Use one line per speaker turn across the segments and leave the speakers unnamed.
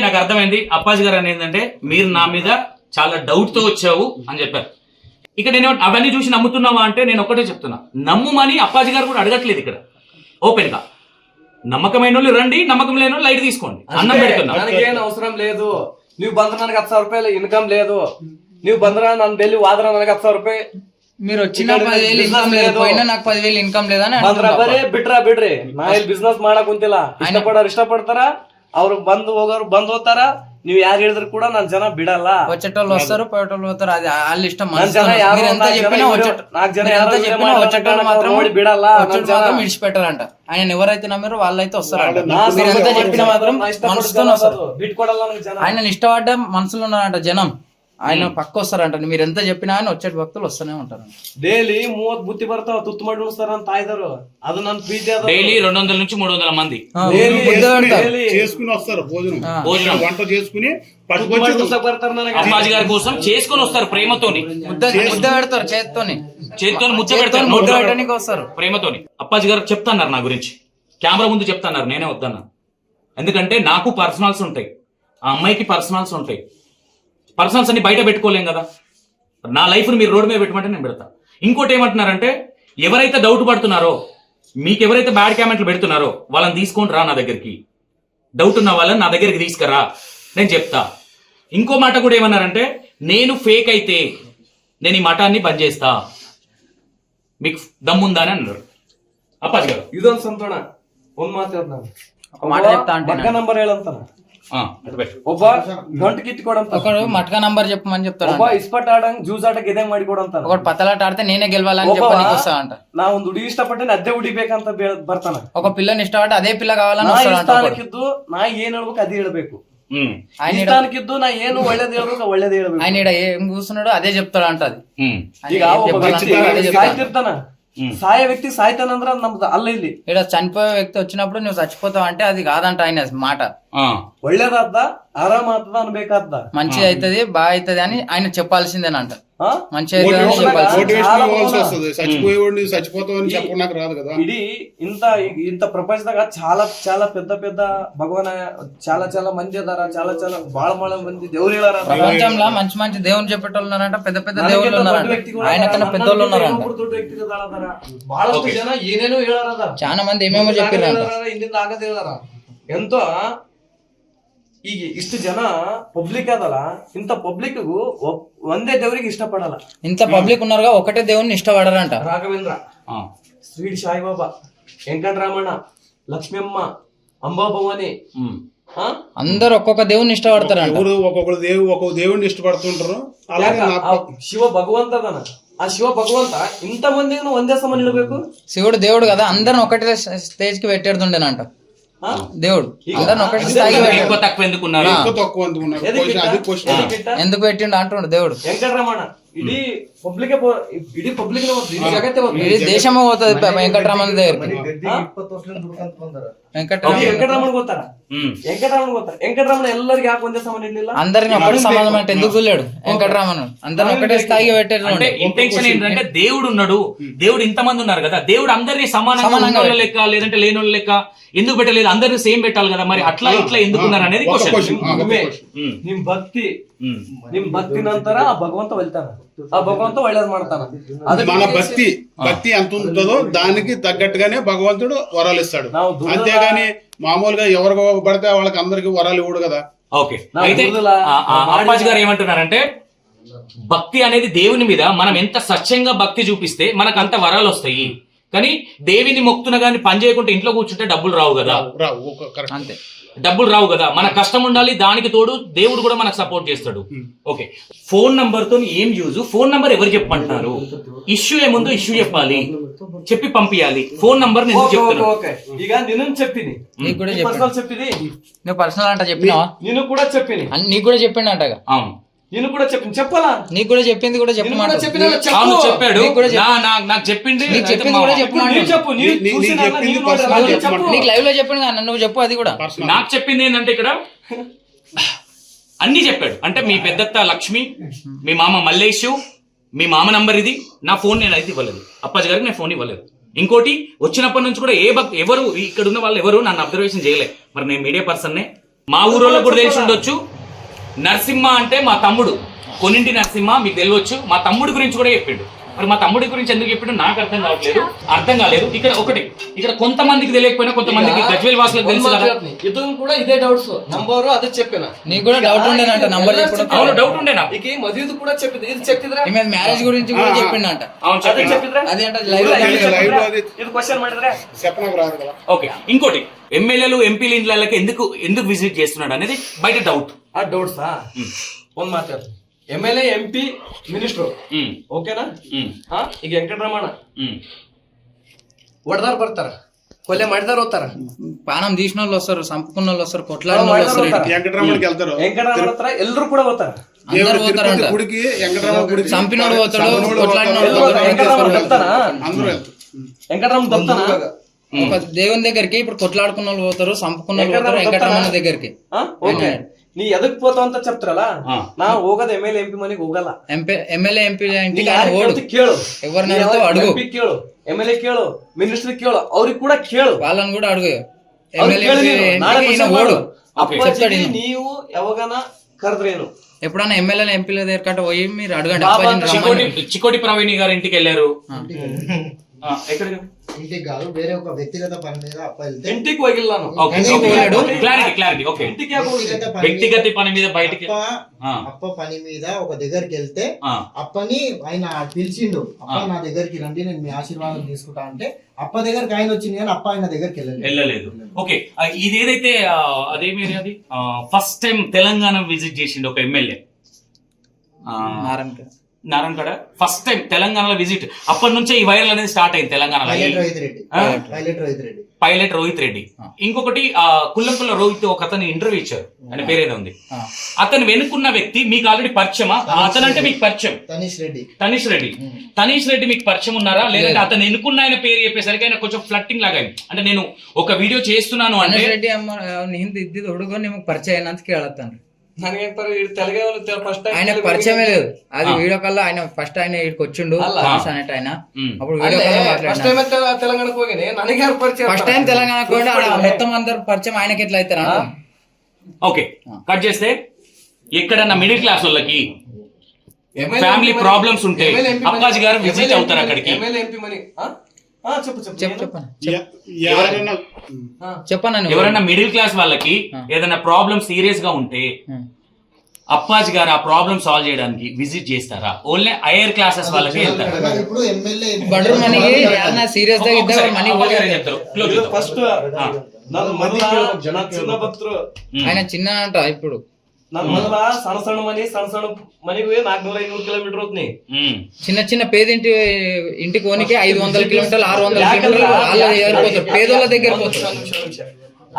నాకు అర్థమైంది. అప్పాజీ గారు అనేది ఏంటంటే మీరు నా మీద చాలా డౌట్ తో వచ్చావు అని చెప్పారు. ఇక నేను అవన్నీ చూసి నమ్ముతున్నావా అంటే నేను ఒకటే చెప్తున్నా, నమ్ముమని అప్పాజీ గారు కూడా అడగట్లేదు ఇక్కడ. ఓపెన్ గా నమ్మకమైన వాళ్ళు రండి, నమ్మకం లేని వాళ్ళు లైట్ తీసుకోండి. అన్నం పెడుతున్నా,
ನನಗೇನು అవసరం లేదు. ನೀವು ಬಂದ್ರೆ ನನಗೆ 10,000 ರೂಪಾಯಿ ఇన్కమ్ లేదు. ನೀವು ಬಂದ್ರೆ ನಾನು ಡೆಲ್ಲಿ ವಾದ್ರ ನನಗೆ 10,000 ರೂಪಾಯಿ.
మీరు వచ్చిన 10,000 ఇన్కమ్ లేదు, పోయినా నాకు 10,000 ఇన్కమ్ లేదని
ಬರೇ ಬಿಡ್ರಿ. ನಾ ಇಲ್ಲಿ ಬಿಸ್ನೆಸ್ ಮಾಡಕ್ ಕುಂತಿಲ್ಲ. ಇಷ್ಟಪಡೋರು ಇಷ್ಟಪಡ್ತಾರ, ಅವ್ರು ಬಂದು ಹೋಗೋರು ಬಂದ್ ಹೋಗ್ತಾರ. ನೀವು ಯಾರು ಹೇಳಿದ್ರು ಕೂಡ ನಾನು ಜನ ಬಿಡಲ್ಲ.
వచ్చేటోళ్ళు వస్తారు, పోయేటోళ్ళు పోతారు, అది వాళ్ళ ఇష్టం. వచ్చేటోళ్ళు మాత్రం
బిడಲ್ಲ,
విడిచిపెట్టారంట. ఆయన ఎవరైతే నమ్మారో వాళ్ళైతే వస్తారంట. మీరు ఎంత చెప్పినా మాత్రం మనసుతో వస్తారు. ఆయన ఇష్టపడ్డ మనసులో ఉన్నారంట జనం. ఆయన పక్క వస్తారంట. మీరు ఎంత చెప్పినా ఆయన వచ్చే భక్తులు వస్తూనే ఉంటారు.
డైలీ 30 బుత్తి ಬರ್ತಾವ, ತುತ್ತು ಮಾಡಿ ಉಣಿಸ್ತಾರಂತ ತಾಯ್ದಾರು. ಅದು ನನ್ನ ಪ್ರೀತಿ.
డైలీ 200 నుంచి 300 మంది
చేసుకుని వస్తారు. భోజనం వంట చేసుకుని
అప్పాజీ గారి కోసం చేసుకుని వస్తారు. ప్రేమతోని
ముద్ద పెడతారు, చేత్తోని
ముద్ద పెడతారు,
ముద్ద పెట్టడానికి వస్తారు
ప్రేమతోని. అప్పాజీ గారు చెప్తున్నారు నా గురించి, కెమెరా ముందు చెప్తున్నారు, నేనే వద్దన్నా. ఎందుకంటే నాకు పర్సనల్స్ ఉంటాయి, ఆ అమ్మాయికి పర్సనల్స్ ఉంటాయి. పర్సనల్స్ అన్ని బయట పెట్టుకోలేం కదా. నా లైఫ్ ని మీరు రోడ్డు మీద పెట్టమంటే నేను పెడతా. ఇంకోటి ఏమంటున్నారంటే, ఎవరైతే డౌట్ పడుతున్నారో, మీకు ఎవరైతే బ్యాడ్ కామెంట్లు పెడుతున్నారో వాళ్ళని తీసుకొని రా నా దగ్గరికి. డౌట్ ఉన్న వాళ్ళని నా దగ్గరికి తీసుకురా, నేను చెప్తా. ఇంకో మాట కూడా ఏమన్నారంటే, నేను ఫేక్ అయితే నేను ఈ మఠాన్ని బంద్ చేస్తా, మీకు దమ్ముందా అని అన్నారు అప్పాజీ గారు.
ಇದೊಂದು ಸಂತೋಣ. ಒಂದ್ ಮಾತು ಹೇಳ್ತಾನ,
ఒక మాట చెప్తా అంటే
ಮಟ್ಕ ನಂಬರ್ ಹೇಳಂತಾನ. ಒಬ್ಬ ಗಂಟು ಕಿತ್ಕೊಡಂತ,
ఒకడు మట్కా నంబర్ చెప్పమని చెప్తాడు.
ಒಬ್ಬ ಇಸ್ಪಟ್ ಆಡಂಗ್ ಜ್ಯೂಸ್ ಆಟಕ್ಕೆ ಇದೇ ಮಾಡಿ ಕೊಡಂತ.
ఒకడు పతలాట ఆడితే నేనే గెలవాలని చెప్పడానికి వస్తాడంట.
ನಾ ಒಂದು ಹುಡುಗಿ ಇಷ್ಟಪಟ್ಟೆ ಅದೇ ಹುಡಿಬೇಕಂತ ಬರ್ತಾನ.
ఒక పిల్లని ఇష్టపడి అదే పిల్ల కావాలని
ನಾ
వస్తాడంట.
ಸ್ಥಾನಕ್ಕಿದ್ದು ನಾ ಏನ್ ಹೇಳ್ಬೇಕು ಅದೇ ಹೇಳ್ಬೇಕು. ಸ್ಥಾನಕ್ಕಿದ್ದು ನಾ ಏನು ಒಳ್ಳೇದ್ ಹೇಳ್ಬೇಕು ಒಳ್ಳೇದ್ ಹೇಳ್ಬೇಕು.
ఆయన ఈడ ఏం కూర్చున్నాడో అదే చెప్తాడు అంట. అది
ಈಗ ಒಬ್ಬ ವ್ಯಕ್ತಿ ಸಾಯ್ತಿರ್ತಾನ, సాయ వ్యక్తి సాಯ್ತಾನಂದ್ರ ನಮ್ದು ಅಲ್ಲ. ಇಲ್ಲಿ
ఇక్కడ చనిపోయే వ్యక్తి వచ్చినప్పుడు నువ్వు చచ్చిపోతావు అంటే అది కాదంట ఆయన మాట.
ಒಳ್ಳೇದಾದ ಆರಾಮಾದ ಅನ್ಬೇಕಾದ,
మంచిది అవుతుంది, బాగా అవుతుంది అని ఆయన చెప్పాల్సిందేనంట. మంచి
చచ్చిపోయేవాడిని చచ్చిపోతావని చెప్పడానికి రాదు కదా.
ఇడి ఇంత ప్రపంచದಾಗ చాలా చాలా పెద్ద పెద్ద భగవాన్ చాలా చాలా మంది అదార, చాలా చాలా బాಳ మంది దేవుళ్ళు ಹೇಳಾರ.
ప్రపంచంలో మంచి మంచి దేవుని చెప్పేటోళ్ళు ఉన్నారంట, పెద్ద పెద్ద దేవుళ్ళు ఉన్నారంట, ఆయన కన్నా పెద్దోళ్ళు ఉన్నారంట.
ಬಹಳಷ್ಟು ಜನ ಏನೇನೋ ಹೇಳಾರ,
చాలా మంది ఏమేమో చెప్పారంట.
ಇಂದಿಂದ ಆಗದ ಹೇಳಾರ. ಎಂತೋ ಈಗ ಇಷ್ಟು ಜನ ಪಬ್ಲಿಕ್ ಅದಲ್ಲ, ಇಂತ ಪಬ್ಲಿಕ್ ಒಂದೇ ದೇವರಿಗೆ ಇಷ್ಟಪಡಲ್ಲ.
ఇంత పబ్లిక్ ఉన్నారుగా ఒకటే దేవుని ఇష్టపడరంట.
రాఘవేంద్ర, శ్రీడి సాయిబాబా, వెంకటరమణ, లక్ష్మమ్మ, అంబాభవాని,
అందరు ఒక్కొక్క దేవుని ఇష్టపడతారంట.
ఒక్కొక్క దేవుడిని ఇష్టపడుతుంటారు. అలాగే
శివ భగవంత అదన, ఆ శివ భగవంత ఇంత మందిని ಒಂದೇ సమ నిలಬೇಕು.
శివుడు దేవుడు కదా, అందరిని ఒకటే స్టేజ్ కి పెట్టేడుతుండేనంట. దేవుడు అందరిని ఒకటి స్థాయికి ఎందుకు పెట్టిండు అంటుండు దేవుడు.
వెంకటరమణ ఇడీ పబ్లిక్
ఇడీ దేశమే పోతుంది వెంకటరమణ దగ్గరికి.
వెంకటరమణ పోతారా? వెంకటరమణ ಎಲ್ಲರಿಗೆ ಯಾಕೆ ಒಂದೇ ಸಮ ನಿಲ್ಲ?
అందరిని ఒకటి సమానం అంటే ఎందుకు వెళ్ళాడు వెంకటరమణ? అందరిని ఒకటే స్థాయికి పెట్టాడు.
అంటే ఇంటెన్షన్ ఏంటంటే, దేవుడు ఉన్నాడు, దేవుడు ఇంతమంది ఉన్నారు కదా, దేవుడు అందరినీ సమానంగా లెక్క లేదంటే లేని లెక్క ఎందుకు పెట్టలేదు? అందరినీ సేమ్ పెట్టాలి కదా, మరి అట్లా ఇట్లా ఎందుకున్నారు అనేది
ನಿಮ್ ಭಕ್ತಿ ನಂತರ ಆ ಭಗವಂತ వెళ్తాను, ఆ భగవంత ఒಳ್ಳೇದು ಮಾಡ್ತಾನ.
మన భక్తి ఎంత ఉంటుందో దానికి తగ్గట్టుగానే భగవంతుడు వరాలు ఇస్తాడు. అంతేగాని మామూలుగా ఎవరు పడితే వాళ్ళకి అందరికి వరాలు ఇవ్వడు కదా.
ఓకే, అయితే అప్పాజీ గారు ఏమంటున్నారంటే, భక్తి అనేది దేవుని మీద మనం ఎంత సత్యంగా భక్తి చూపిస్తే మనకు అంత వరాలు వస్తాయి. కానీ దేవిని మొక్కుతున్న గాని పని చేయకుంటే ఇంట్లో కూర్చుంటే డబ్బులు రావు కదా.
అంతే,
డబ్బులు రావు కదా. మన కష్టం ఉండాలి, దానికి తోడు దేవుడు కూడా మనకు సపోర్ట్ చేస్తాడు. ఓకే, ఫోన్ నంబర్ తో ఏం యూజ్? ఫోన్ నంబర్ ఎవరు చెప్పమంటున్నారు? ఇష్యూ ఏముందో ఇష్యూ చెప్పాలి, చెప్పి పంపించాలి. ఫోన్ నంబర్ నేను చెప్తాను.
ಈಗ నిన్ను చెప్పింది,
నీకు కూడా
చెప్పింది,
నువ్వు పర్సనల్ అంట చెప్పినావా?
నేను కూడా చెప్పింది,
నీకు కూడా చెప్పిండు అంటగా.
అవును,
నేను కూడా చెప్పింది, చెప్పాలా?
నీకు కూడా చెప్పింది కూడా చెప్పమాట
చెప్పాడు. నాకు చెప్పింది,
చెప్పింది కూడా చెప్పు. నీకు లైవ్ లో చెప్పిండు కదా, నువ్వు చెప్పు. అది కూడా
నాకు చెప్పింది ఏంటంటే, ఇక్కడ అన్ని చెప్పాడు. అంటే మీ పెద్దత్త లక్ష్మి, మీ మామ మల్లేష్, మీ మామ నంబర్ ఇది, నా ఫోన్ నేను అయితే ఇవ్వలేదు, అప్పాజీ గారికి నేను ఫోన్ ఇవ్వలేదు. ఇంకోటి, వచ్చినప్పటి నుంచి కూడా ఎవరు ఇక్కడ ఉన్న వాళ్ళు ఎవరు నన్ను అబ్జర్వేషన్ చేయలేదు. మరి నేను మీడియా పర్సన్నే, మా ఊరోళ్ళో కూడా తెలిసి ఉండొచ్చు. నరసింహ అంటే మా తమ్ముడు, కొన్నింటి నరసింహ మీకు తెలియవచ్చు. మా తమ్ముడి గురించి కూడా చెప్పిండు. మరి మా తమ్ముడి గురించి ఎందుకు చెప్పిండు నాకు అర్థం కాలేదు. ఇక్కడ కొంతమందికి తెలియకపోయినా కొంతమందికి గజ్వేల్ వాసులకు తెలుసు కదా.
ఇతను కూడా ఇదే డౌట్స్ నంబర్ అదే చెప్పిన
నీకు కూడా డౌట్ ఉండేనంట నంబర్ చెప్పడం.
అవును డౌట్ ఉండే నాకు.
ఇక మజీద్ కూడా చెప్పింది, ఇది చెప్తిద్రా
ఈమె మ్యారేజ్ గురించి కూడా చెప్పిండంట.
అవును
అదే చెప్తిద్రా
అది అంటే లైవ్
ఇది క్వశ్చన్ ಮಾಡಿದ್ರೆ
చెప్పనకు రాదు కదా.
ఓకే, ఇంకోటి ఎమ్మెల్యేలు ఎంపీలు ఇండ్లకి ఎందుకు విజిట్ చేస్తున్నాడు అనేది బయట డౌట్.
ఆ డౌట్సా ಒಂದು ಮಾತಾಡ್ತೀನಿ. MLA MP ಮಿನಿಸ್ಟ್ರು ಓಕೆನಾ? ಈಗ ವೆಂಕಟರಮಣ ಹೊಡೆದಾರ ಬರ್ತಾರ, ಕೊಲೆ ಮಾಡಿದಾರ ಹೋಗ್ತಾರ,
పానం తీసిన వాళ్ళు వస్తారు, చంపుకున్న వాళ్ళు వస్తారు, కొట్లాడిన వాళ్ళు వస్తారు.
వెంకటరమణకి వెళ్తారు,
ವೆಂಕಟರಮಣ ಹತ್ರ ಎಲ್ಲರೂ ಕೂಡ ಹೋಗ್ತಾರ.
అందరు పోతారంట.
గుడికి వెంకటరమణ గుడికి
చంపినోడు పోతాడు, కొట్లాడిన
ವೆಂಕಟರಮಣ ಬರ್ತಾನ,
అందరూ వెళ్తారు.
ವೆಂಕಟರಮಣ ಬರ್ತಾನ.
ఒక దేవుని దగ్గరికి ఇప్పుడు కొట్లాడుకున్న వాళ్ళు పోతారు, చంపుకున్న వాళ్ళు పోతారు వెంకటరమణ దగ్గరికి.
ఓకే, ನೀ ಎದಕ್ పోతావు ಅಂತ చెప్తాರಲ್ಲ, ನಾ ಹೋಗೋದು MLA MP ಮನೆಗೆ ಹೋಗಲ್ಲ.
ఎమ్మెల్యే ఎంపీ ఇంటికి ఆయన ఓడు.
ಕೇಳು,
ఎవరిని అడుగు,
MP ಕೇಳು, MLA ಕೇಳು, ಮಿನಿಸ್ಟರ್ ಕೇಳು, ಅವ್ರಿಗೆ ಕೂಡ ಕೇಳು,
వాళ్ళని కూడా అడుగు.
ಓಡು
చెప్తాడు.
ನೀವು ಯಾವಾಗನ ಕರೆದ್ರೇನು,
ఎప్పుడన్నా ఎమ్మెల్యే ఎంపీల దగ్గర కట్ట పోయి మీరు అడగండి.
చికోటి ప్రవీణి గారి ఇంటికి వెళ్ళారు. ఎక్కడికి?
ఇంటికి కాదు, వేరే ఒక వ్యక్తిగత పని మీద అప్ప వెళ్తే
ఇంటికి ಹೋಗಿಲ್ಲ ನಾನು.
Clarity okay.
ఇంటికి ಯಾಕೆ ಹೋಗಿಲ್ಲ?
వ్యక్తిగత పని మీద బయటికి
అప్ప పని మీద ఒక దగ్గరికి వెళ్తే అప్పని ఆయన పిలిచిండు, అప్ప నా దగ్గరికి రండి నేను మీ ఆశీర్వాదం తీసుకుంటా అంటే అప్ప దగ్గరికి ఆయన వచ్చింది కానీ అప్ప ఆయన దగ్గరికి
వెళ్ళలేదు. ఓకే, ఇది ఏదైతే అదేమి అది ఫస్ట్ టైం తెలంగాణ విజిట్ చేసిండు ఒక ఎమ్మెల్యే నారాయణగఢ, ఫస్ట్ టైం తెలంగాణలో విజిట్. అప్పటి నుంచే ఈ వైరల్ అనేది స్టార్ట్ అయింది తెలంగాణలో. పైలట్ రోహిత్ రెడ్డి. ఇంకొకటి కుల్లంకుల రోహిత్ ఒక అతను ఇంటర్వ్యూ ఇచ్చారు, ఆయన పేరేదో ఉంది. అతను వెనుకున్న వ్యక్తి మీకు ఆల్రెడీ పరిచయమా? అతనంటే మీకు పరిచయం తనీష్ రెడ్డి మీకు పరిచయం ఉన్నారా? లేదంటే అతను ఎన్నుకున్న ఆయన పేరు చెప్పేసరికి ఆయన కొంచెం ఫ్లట్టింగ్ లాగా అయింది. అంటే నేను ఒక వీడియో చేస్తున్నాను అంటే
రెడ్డి ಹಿಂದೆ ಇದ್ದಿದ್ದು ಹುಡುಗ ನಿಮಗೆ ಪರಿಚಯ ಏನಂತ ಕೇಳತ್ತಾನ. ఆయన పరిచయమే లేదు. అది వీడియో కాల్ ఆయన ఫస్ట్ ఆయన ఇక్కడికి వచ్చిండు అనేట ఆయన. అప్పుడు వీడియో కాల్
ఫస్ట్
టైం తెలంగాణకు పోయి మొత్తం అందరు పరిచయం ఆయనకి ఎట్లా అవుతారా?
ఓకే, కట్ చేస్తే ఎక్కడన్నా మిడిల్ క్లాస్ వాళ్ళకి ఫ్యామిలీ ప్రాబ్లమ్స్ ఉంటే అప్పాజీ గారు విజిట్ అవుతారు అక్కడికి. ఎవరైనా మిడిల్ క్లాస్ వాళ్ళకి ఏదైనా ప్రాబ్లమ్ సీరియస్ గా ఉంటే అప్పాజీ గారు ఆ ప్రాబ్లమ్ సాల్వ్ చేయడానికి విజిట్ చేస్తారా? ఓన్లీ హైయర్ క్లాసెస్ వాళ్ళకి వెళ్తారు.
సీరియస్
ఫస్ట్ చిన్న భక్తులు
ఆయన చిన్న అంట. ఇప్పుడు
ನನ್ನ ಮೊದಲ ಸಣ್ಣ ಮನೆಗೆ 400-500 ಕಿಲೋಮೀಟರ್ ಹೋಗ್ತೀನಿ.
చిన్న చిన్న పేదింటి ఇంటికి పోనీకి 500 కిలోమీటర్లు 600 కిలోమీటర్లు పేదోళ్ళ దగ్గర పోతారు.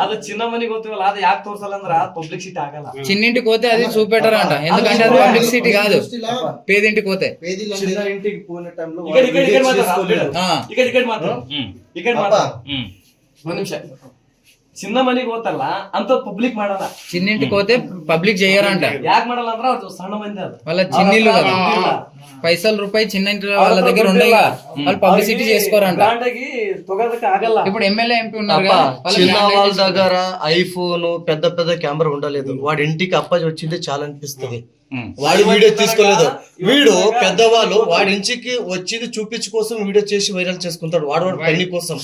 ಅದು ಚಿನ್ನ ಮನೆಗೆ ಹೋಗ್ತೀವಲ್ಲ, ಅದು ಯಾಕೆ ತೋರ್ಸಲ್ಲ ಅಂದ್ರೆ ಪಬ್ಲಿಸಿಟಿ ಆಗಲ್ಲ.
చిన్నింటికి పోతే అది చూపెట్టరంట, ఎందుకంటే అది పబ్లిసిటీ కాదు. పేదింటికి పోతే
చిన్న ఇంటికి పోయిన టైంలో
ಒಂದು ನಿಮಿಷ, చిన్న మనిషి పోతಲ್ಲ ಅಂತ పబ్లిక్ ಮಾಡಲ್ಲ.
చిన్నింటికి పోతే పబ్లిక్ చేయరంట.
యాక్ ಮಾಡಲ್ಲ ಅಂದ್ರೆ ಅದು ಸಣ್ಣ ಮಂದಿ, ಅದು
వాళ్ళ చిన్నిళ్ళు పైసలు రూపాయి చిన్న ఇంటి వాళ్ళ దగ్గర ఉండేవి, వాళ్ళు పబ్లిసిటీ చేసుకోరంట.
ಆಗಲ್ಲ.
ఇప్పుడు ఎమ్మెల్యే ఎంపీ ఉన్నారు,
చిన్న వాళ్ళ దగ్గర ఐఫోన్ పెద్ద పెద్ద కెమెరా ఉండలేదు. వాడి ఇంటికి అప్పాజీ వచ్చిందే చాలా అనిపిస్తుంది. వాడి వీడియో తీసుకోలేదు, వీడు పెద్దవాళ్ళు వాడి ఇంటికి వచ్చింది చూపించు కోసం వీడియో చేసి వైరల్ చేసుకుంటాడు వాడు పని కోసం.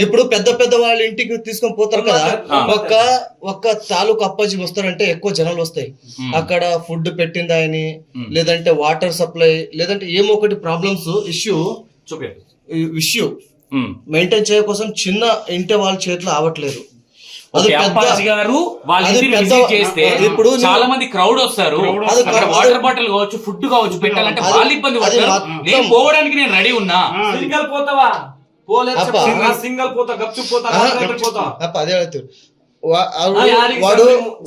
ఇప్పుడు పెద్ద వాళ్ళ ఇంటికి తీసుకొని పోతారు కదా, ఒక్క తాలూకు అప్పాజీ వస్తారంటే ఎక్కువ జనాలు వస్తాయి. అక్కడ ఫుడ్ పెట్టింది ఆయన, లేదంటే వాటర్ సప్లై, లేదంటే ఏమో ఒకటి ప్రాబ్లమ్స్ ఇష్యూ మెయింటైన్ చేయ కోసం చిన్న ఇంటి వాళ్ళ చేతిలో ఆవట్లేదు.
ఇప్పుడు చాలా మంది క్రౌడ్ వస్తారు, వాటర్ బాటిల్ కావచ్చు, ఫుడ్ కావచ్చు పెట్టాలంటే వాళ్ళు ఇబ్బంది పడతారు. నేను పోవడానికి నేను రెడీ ఉన్నా.
సింగల్ పోతావా? సింగల్ పోతా, గప్చు పోతా,
అదే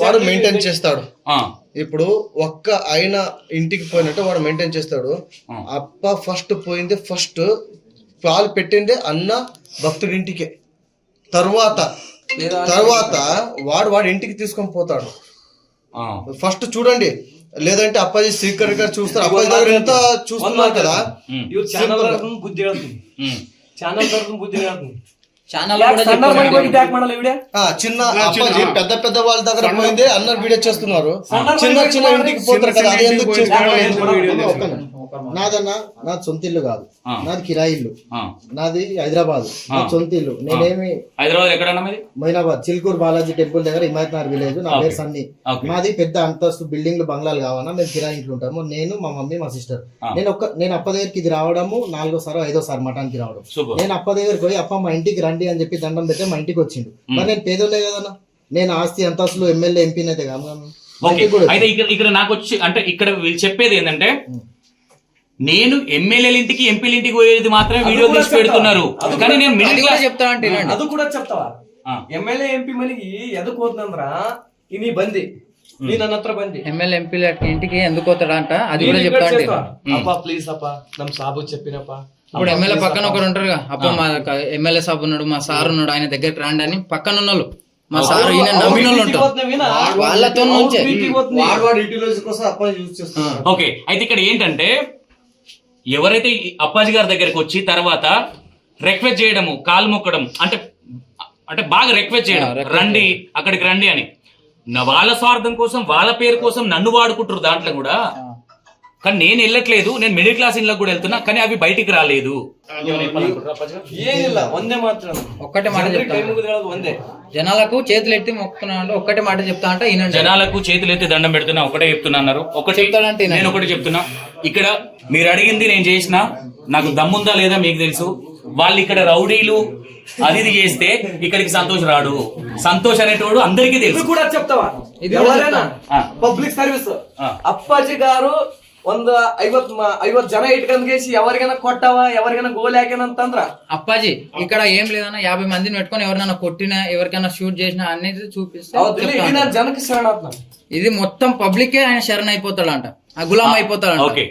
వాడు మెయింటైన్ చేస్తాడు. ఇప్పుడు ఒక్క ఆయన ఇంటికి పోయినట్టు వాడు మెయింటైన్ చేస్తాడు. అప్ప ఫస్ట్ పోయింది, ఫస్ట్ పాలు పెట్టిందే అన్న భక్తుడి ఇంటికే, తర్వాత వాడు ఇంటికి తీసుకొని పోతాడు. ఫస్ట్ చూడండి, లేదంటే అప్పాజీ సీకర్ గారు చూస్తారు. అప్పాజీ దగ్గర ఎంత చూస్తున్నారు కదా.
బుద్ధి ఛానల్ బుద్ధి
ఛానల్ కూడా
సందర్భానికి పోయి
చెప్తారు.
ట్యాగ్ మనాలి ఈవిడ.
చిన్న అప్పాజీ పెద్ద పెద్ద వాళ్ళ దగ్గర పోయిందే అన్న వీడియో చేస్తున్నారు. చిన్న చిన్న ఇంటికి పోతారు కదా, అది ఎందుకు చేస్తున్నారు?
నాదన్నా నాది సొంత ఇల్లు కాదు,
ఆ.
నాది కిరాయి ఇల్లు,
ఆ.
నాది హైదరాబాద్, నాది సొంత ఇల్లు. నేనేమి
హైదరాబాద్ ఎక్కడన్నా మీది?
మొయినాబాద్ చిల్కూరు బాలాజీ టెంపుల్ దగ్గర హిమాయత్నగర్ విలేజ్. నా పేరు సన్నీ.
Okay.
మాది పెద్ద అంతస్తు బిల్డింగ్లు బంగ్లాలు కావాలన్నా మేము కిరాయి ఇంట్లో ఉంటాము. నేను, మా మమ్మీ, మా సిస్టర్.
ఆ.
నేను అప్ప దగ్గరికి ఇది రావడము 4వ 5వ మఠానికి రావడం.
Super.
నేను అప్ప దగ్గరికి పోయి అప్ప మా ఇంటికి రండి అని చెప్పి దండం పెడితే మా ఇంటికి వచ్చిండు. మరి నేను పేదోళ్ళే కదన్నా, నేను ఆస్తి అంతస్తులు ఎమ్మెల్యే ఎంపీని అయితే కాదు. మా
ఓకే,
ఇంటికి కూడా
అయితే ఇక్కడ నాకు వచ్చి అంటే ఇక్కడ వీళ్ళు చెప్పేది ఏంటంటే నేను ఎమ్మెల్యేల ఇంటికి ఎంపీల ఇంటికి పోయేది మాత్రమే వీడియో
అది కూడా
తీసి పెడుతున్నారు, కానీ నేను
అది
మిడిల్
కూడా
క్లాస్
చెప్తా అంటే వినండి.
ಅದು ಕೂಡ చెప్తావా?
ఆ.
ఎమ్మెల్యే ఎంపీ మನಿಗೆ ಎದಕ್ ಹೋದ್ನಂದ್ರ ನೀ ಬಂದಿ, ನೀ ನನ್ನ ಹತ್ರ ಬಂದಿ,
ఎమ్మెల్యే ఎంపీల ఇంటికి ఎందుకు పోతాడంట, అది
ನೀನ್
కూడా
ఇక్కడ
చెప్తా అంటే
చేస్తావా? అప్ప ప్లీజ్ అప్ప నమ్ సాబు చెప్పినప్ప.
ఇప్పుడు ఎమ్మెల్యే పక్కన ఒకరు ఉంటారుగా, అప్ప మా ఎమ్మెల్యే సాబ్ ఉన్నాడు, మా సార్ ఉన్నాడు, ఆయన దగ్గరికి రండి అని పక్కన ఉన్నోళ్ళు, మా సార్ ఈయన నమ్మిన వాళ్ళు ఉంటారు, వాళ్ళతో నుంచే.
వాడు యూటిలైజ్ కోసం అప్పాజీ యూజ్ చేస్తున్నారు.
ఓకే, అయితే ఇక్కడ ఏంటంటే ఎవరైతే ఈ అప్పాజీ గారి దగ్గరికి వచ్చి తర్వాత రిక్వెస్ట్ చేయడము, కాలు మొక్కడం, అంటే బాగా రిక్వెస్ట్ చేయడం, రండి అక్కడికి రండి అని, వాళ్ళ స్వార్థం కోసం వాళ్ళ పేరు కోసం నన్ను వాడుకుంటారు దాంట్లో కూడా. కానీ నేను వెళ్ళట్లేదు, నేను మిడిల్ క్లాస్ ఇళ్ళకి కూడా వెళ్తున్నా, కానీ అవి బయటికి రాలేదు.
ಏನಿಲ್ಲ ಒಂದೇ ಮಾತ್ರ
ఒక్కటే మాట
ಜನರಿಗೆ
చెప్తా,
ಕೈ ಮುಗಿದು ಹೇಳೋದು ಒಂದೇ.
జనాలకు చేతులు ఎత్తి మొక్కుతున్నా అంటే ఒక్కటే మాట చెప్తా అంటే ఈయన
జనాలకు చేతులు ఎత్తి దండం పెడుతున్నా, ఒకటే చెప్తున్నా అన్నారు. ఒకటి
చెప్తాడంటే
నేను ఒకటి చెప్తున్నా, ఇక్కడ మీరు అడిగింది నేను చేసిన, నాకు దమ్ముందా లేదా మీకు తెలుసు. వాళ్ళు ఇక్కడ రౌడీలు అది ఇది చేస్తే ఇక్కడికి సంతోష్ రాడు. సంతోష్ అనేటోడు అందరికీ
ఇది
తెలుసు.
కూడా చెప్తావా?
ఇది కూడా
ఎవరైనా
ఆ.
పబ్లిక్ సర్వీస్
ఆ.
అప్పాజీ గారు ಒಂದು 50 ಜನ ಇಟ್ಕೊಂಡ್ಗೇಸಿ ఎవరికైనా కొట్టావా, ఎవరికైనా గోల్ ಹಾಕ್ಯಾನಂತಂದ್ರ
అప్పాజీ ఇక్కడ ఏం లేదన్నా 50 మందిని పెట్టుకొని ఎవరినైనా కొట్టినా ఎవరికైనా షూట్ చేసినా అనేది చూపిస్తే
ఇది
చెప్తా
నా
అంటాడు.
ಜನಕ್ಕೆ ಶರಣಾತ್ಮ.
ఇది మొత్తం పబ్లికే ఆయన శరణ్ అయిపోతాడంట, ఆ గులాం అయిపోతాడంట.
ఓకే,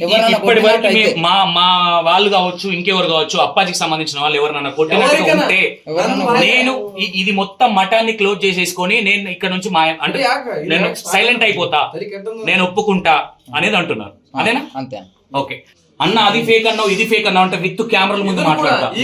ఎవరన్నా
ఇప్పటి వరకు
కొట్టినట్టు అయితే.
మా వాళ్ళు కావచ్చు, ఇంకెవరు కావచ్చు, అప్పాజీకి సంబంధించిన వాళ్ళు ఎవరన్నా కొట్టినట్టుగా
ఎవరికైనా.
ఉంటే
ఎవరన్నా
నేను ఇది మొత్తం మఠాన్ని క్లోజ్ చేసేసుకొని నేను ఇక్కడ నుంచి అంటే నేను సైలెంట్ అయిపోతా, నేను ఒప్పుకుంటా అనేది అంటున్నారు. అదేనా?
అంతే.
ఓకే అన్న, అది ఫేక్ అన్నావు ఇది ఫేక్ అన్నావు అంటే విత్ కెమెరాల ముందు మాట్లాడతా.